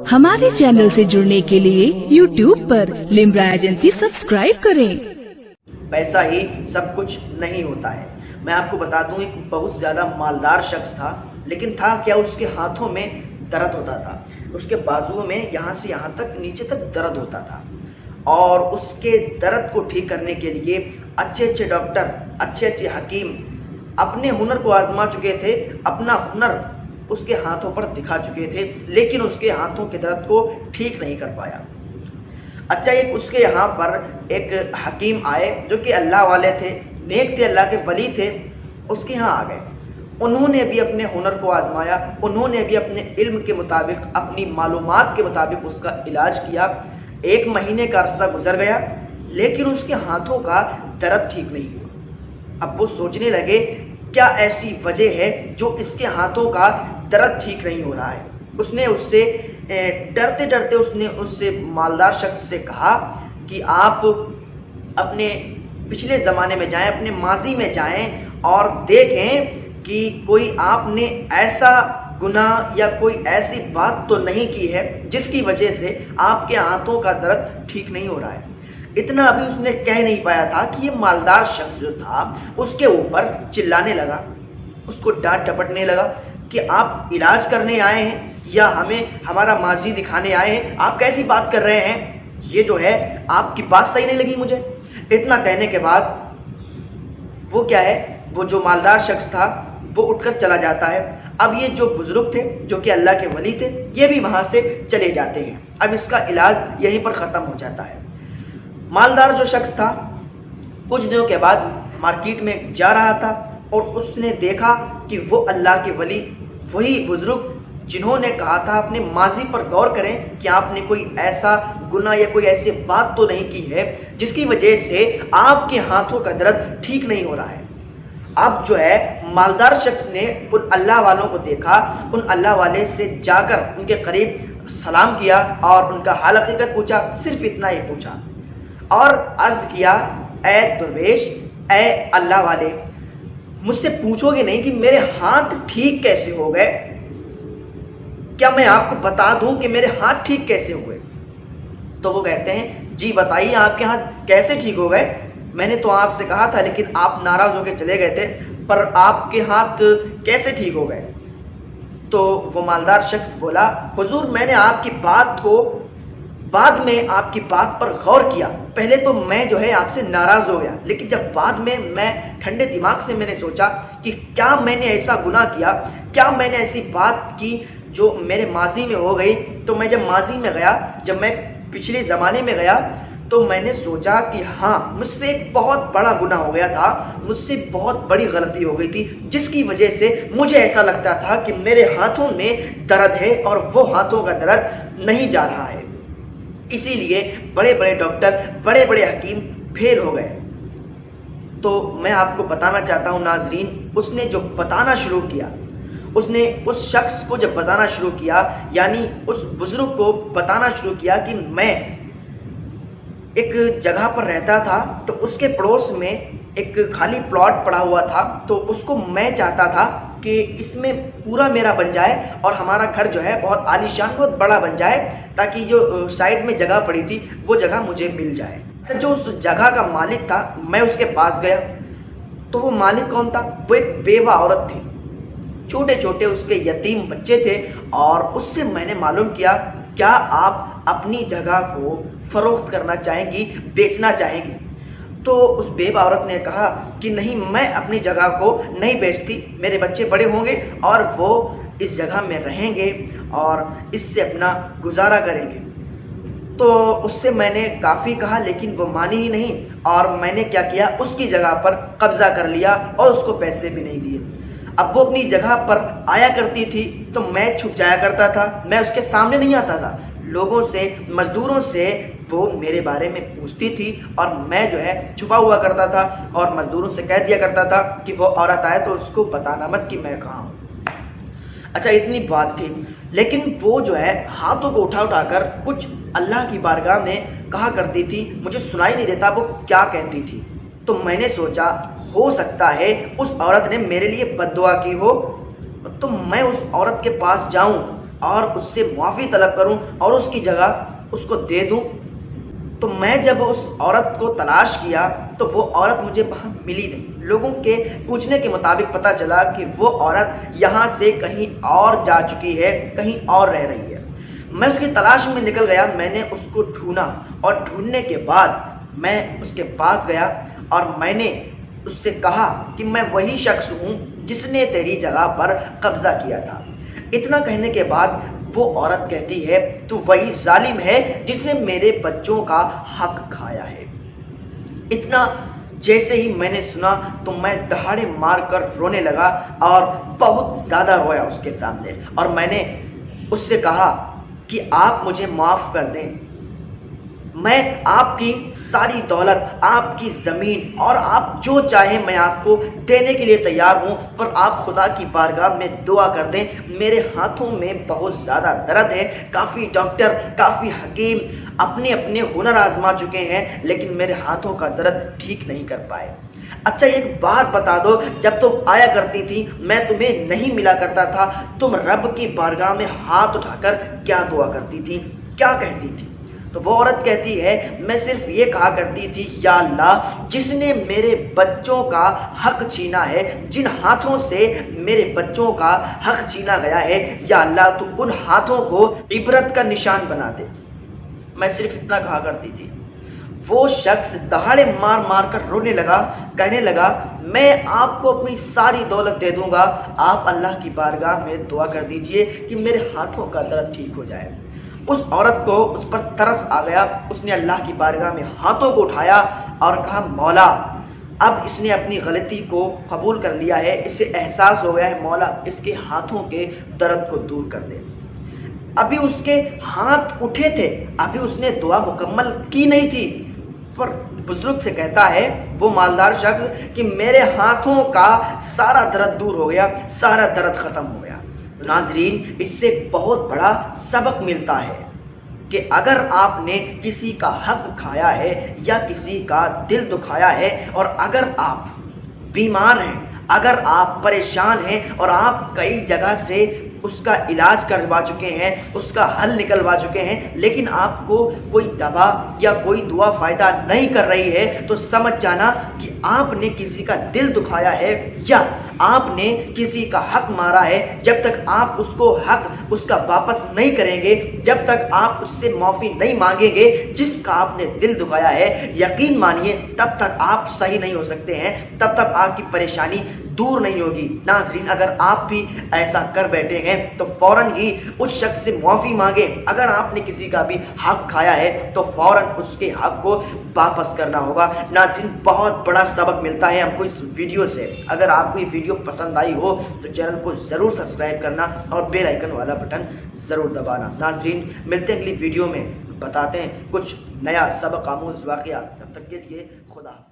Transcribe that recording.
हमारे चैनल से जुड़ने के लिए YouTube पर लिम्रा एजेंसी सब्सक्राइब करें। पैसा ही सब कुछ नहीं होता है। मैं आपको बता दूं, एक बहुत ज़्यादा मालदार शख्स था, लेकिन था क्या, उसके हाथों में दर्द होता था, उसके बाजुओं में यहाँ से यहाँ तक नीचे तक दर्द होता था। और उसके दर्द को ठीक करने के लिए अच्छे अच्छे डॉक्टर, अच्छे अच्छे हकीम अपने हुनर को आजमा चुके थे, अपना हुनर उसके हाथों पर दिखा चुके थे, लेकिन उसके हाथों के दर्द को ठीक नहीं कर पाया। अच्छा, एक उसके यहाँ पर एक हकीम आए जो कि अल्लाह वाले थे, नेक थे, अल्लाह के वली थे। उसके यहाँ आ गए, उन्होंने भी अपने हुनर को आजमाया, उन्होंने भी अपने इल्म के मुताबिक, अपनी मालूमात के मुताबिक उसका इलाज किया। 1 महीने का अरसा गुजर गया, लेकिन उसके हाथों का दर्द ठीक नहीं हुआ। अब वो सोचने लगे, क्या ऐसी वजह है जो इसके हाथों का दर्द ठीक नहीं हो रहा है। उसने उससे डरते डरते उससे मालदार शख्स से कहा कि आप अपने पिछले ज़माने में जाएं, अपने माजी में जाएं और देखें कि कोई आपने ऐसा गुनाह या कोई ऐसी बात तो नहीं की है जिसकी वजह से आपके हाथों का दर्द ठीक नहीं हो रहा है। इतना अभी उसने कह नहीं पाया था कि ये मालदार शख्स जो था उसके ऊपर चिल्लाने लगा, उसको डांट डपटने लगा कि आप इलाज करने आए हैं या हमें हमारा माजी दिखाने आए हैं, आप कैसी बात कर रहे हैं, ये जो है आपकी बात सही नहीं लगी मुझे। इतना कहने के बाद वो क्या है, वो जो मालदार शख्स था वो उठकर चला जाता है। अब ये जो बुजुर्ग थे, जो कि अल्लाह के वली थे, ये भी वहाँ से चले जाते हैं। अब इसका इलाज यहीं पर ख़त्म हो जाता है। मालदार जो शख्स था कुछ दिनों के बाद मार्केट में जा रहा था और उसने देखा कि वो अल्लाह के वली, वही बुजुर्ग जिन्होंने कहा था अपने माजी पर गौर करें कि आपने कोई ऐसा गुनाह या कोई ऐसी बात तो नहीं की है जिसकी वजह से आपके हाथों का दर्द ठीक नहीं हो रहा है। अब जो है मालदार शख्स ने उन अल्लाह वालों को देखा, उन अल्लाह वाले से जाकर उनके करीब सलाम किया और उनका हाल हकीकत पूछा। सिर्फ इतना ही पूछा और अर्ज किया, ऐ दरवेश, ऐ अल्लाह वाले, मुझसे पूछोगे नहीं कि मेरे हाथ ठीक कैसे हो गए? क्या मैं आपको बता दूं कि मेरे हाथ ठीक कैसे हुए? तो वो कहते हैं, जी बताइए, आपके हाथ कैसे ठीक हो गए? मैंने तो आपसे कहा था, लेकिन आप नाराज होकर चले गए थे, पर आपके हाथ कैसे ठीक हो गए? तो वो मालदार शख्स बोला, हुजूर, मैंने आपकी बात को बाद में आपकी बात पर गौर किया। पहले तो मैं जो है आपसे नाराज हो गया, लेकिन जब बाद में मैं ठंडे दिमाग से मैंने सोचा कि क्या मैंने ऐसा गुनाह किया, क्या मैंने ऐसी बात की जो मेरे माजी में हो गई। तो मैं जब माजी में गया, जब मैं पिछले ज़माने में गया, तो मैंने सोचा कि हाँ, मुझसे एक बहुत बड़ा गुनाह हो गया था, मुझसे बहुत बड़ी गलती हो गई थी, जिसकी वजह से मुझे ऐसा लगता था कि मेरे हाथों में दर्द है और वो हाथों का दर्द नहीं जा रहा है। इसीलिए बड़े बड़े डॉक्टर, बड़े बड़े हकीम फेल हो गए। तो मैं आपको बताना चाहता हूँ नाजरीन, उसने जो बताना शुरू किया, उसने उस शख्स को जब बताना शुरू किया, यानी उस बुजुर्ग को बताना शुरू किया कि मैं एक जगह पर रहता था, तो उसके पड़ोस में एक खाली प्लॉट पड़ा हुआ था, तो उसको मैं चाहता था कि इसमें पूरा मेरा बन जाए और हमारा घर जो है बहुत आलीशान, बहुत बड़ा बन जाए, ताकि जो साइड में जगह पड़ी थी वो जगह मुझे मिल जाए। तो जो उस जगह का मालिक था, मैं उसके पास गया। तो वो मालिक कौन था? वो एक बेवा औरत थी, छोटे छोटे उसके यतीम बच्चे थे। और उससे मैंने मालूम किया, क्या आप अपनी जगह को फरोख्त करना चाहेंगी, बेचना चाहेंगी? तो उस बेवा औरत ने कहा कि नहीं, मैं अपनी जगह को नहीं बेचती, मेरे बच्चे बड़े होंगे और वो इस जगह में रहेंगे और इससे अपना गुजारा करेंगे। तो उससे मैंने काफ़ी कहा, लेकिन वो मानी ही नहीं और मैंने क्या किया, उसकी जगह पर कब्जा कर लिया और उसको पैसे भी नहीं दिए। अब वो अपनी जगह पर आया करती थी तो मैं छुप जाया करता था, मैं उसके सामने नहीं आता था। लोगों से, मजदूरों से वो मेरे बारे में पूछती थी और मैं जो है छुपा हुआ करता था और मजदूरों से कह दिया करता था कि वो औरत आए तो उसको बताना मत कि मैं कहाँ हूँ। अच्छा, इतनी बात थी, लेकिन वो जो है हाथों को उठा उठाकर कुछ अल्लाह की बारगाह में कहा करती थी। मुझे सुनाई नहीं देता वो क्या कहती थी। तो मैंने सोचा, हो सकता है उस औरत ने मेरे लिए बद्दुआ की हो, तो मैं उस औरत के पास जाऊं اور اس سے معافی طلب کروں اور اس کی جگہ اس کو دے دوں؟ تو میں جب اس عورت کو تلاش کیا تو وہ عورت مجھے وہاں ملی نہیں۔ لوگوں کے پوچھنے کے مطابق پتہ چلا کہ وہ عورت یہاں سے کہیں اور جا چکی ہے، کہیں اور رہ رہی ہے۔ میں اس کی تلاش میں نکل گیا، میں نے اس کو ڈھونڈا اور ڈھونڈنے کے بعد میں اس کے پاس گیا اور میں نے اس سے کہا کہ میں وہی شخص ہوں جس نے تیری جگہ پر قبضہ کیا تھا۔ اتنا کہنے کے بعد وہ عورت کہتی ہے تو وہی ظالم ہے جس نے میرے بچوں کا حق کھایا ہے۔ اتنا جیسے ہی میں نے سنا تو میں دہاڑے مار کر رونے لگا اور بہت زیادہ رویا اس کے سامنے، اور میں نے اس سے کہا کہ آپ مجھے معاف کر دیں، میں آپ کی ساری دولت، آپ کی زمین اور آپ جو چاہیں میں آپ کو دینے کے لیے تیار ہوں، پر آپ خدا کی بارگاہ میں دعا کر دیں، میرے ہاتھوں میں بہت زیادہ درد ہے۔ کافی ڈاکٹر، کافی حکیم اپنے اپنے ہنر آزما چکے ہیں لیکن میرے ہاتھوں کا درد ٹھیک نہیں کر پائے۔ اچھا ایک بات بتا دو، جب تم آیا کرتی تھی میں تمہیں نہیں ملا کرتا تھا، تم رب کی بارگاہ میں ہاتھ اٹھا کر کیا دعا کرتی تھی، کیا کہتی تھی؟ تو وہ عورت کہتی ہے میں صرف یہ کہا کرتی تھی یا اللہ جس نے میرے بچوں کا حق چھینا ہے، جن ہاتھوں سے میرے بچوں کا حق چھینا گیا ہے، یا اللہ تو ان ہاتھوں کو عبرت کا نشان بنا دے۔ میں صرف اتنا کہا کرتی تھی۔ وہ شخص دہاڑے مار مار کر رونے لگا، کہنے لگا میں آپ کو اپنی ساری دولت دے دوں گا، آپ اللہ کی بارگاہ میں دعا کر دیجئے کہ میرے ہاتھوں کا درد ٹھیک ہو جائے۔ اس عورت کو اس پر ترس آ گیا، اس نے اللہ کی بارگاہ میں ہاتھوں کو اٹھایا اور کہا مولا، اب اس نے اپنی غلطی کو قبول کر لیا ہے، اسے احساس ہو گیا ہے، مولا اس کے ہاتھوں کے درد کو دور کر دے۔ ابھی اس کے ہاتھ اٹھے تھے، ابھی اس نے دعا مکمل کی نہیں تھی، پر بزرگ سے کہتا ہے وہ مالدار شخص کہ میرے ہاتھوں کا سارا درد دور ہو گیا، سارا درد ختم ہو گیا۔ ناظرین، اس سے بہت بڑا سبق ملتا ہے کہ اگر آپ نے کسی کا حق کھایا ہے یا کسی کا دل دکھایا ہے، اور اگر آپ بیمار ہیں، اگر آپ پریشان ہیں اور آپ کئی جگہ سے اس کا علاج کروا چکے ہیں، اس کا حل نکلوا چکے ہیں، لیکن آپ کو کوئی دوا یا کوئی دعا فائدہ نہیں کر رہی ہے، تو سمجھ جانا کہ آپ نے کسی کا دل دکھایا ہے یا آپ نے کسی کا حق مارا ہے۔ جب تک آپ اس کو حق اس کا واپس نہیں کریں گے، جب تک آپ اس سے معافی نہیں مانگیں گے جس کا آپ نے دل دکھایا ہے، یقین مانیے تب تک آپ صحیح نہیں ہو سکتے ہیں، تب تک آپ کی پریشانی دور نہیں ہوگی۔ ناظرین، اگر آپ بھی ایسا کر بیٹھے ہیں تو فوراً ہی اس شخص سے معافی مانگیں۔ اگر آپ نے کسی کا بھی حق کھایا ہے تو فوراً اس کے حق کو واپس کرنا ہوگا۔ ناظرین، بہت بڑا سبق ملتا ہے ہم کو اس ویڈیو سے۔ اگر آپ کو یہ ویڈیو پسند آئی ہو تو چینل کو ضرور سبسکرائب کرنا اور بیل آئیکن والا بٹن ضرور دبانا۔ ناظرین، ملتے ہیں اگلی ویڈیو میں، بتاتے ہیں کچھ نیا سبق آموز واقعہ۔ تب تک کے لیے خدا حافظ۔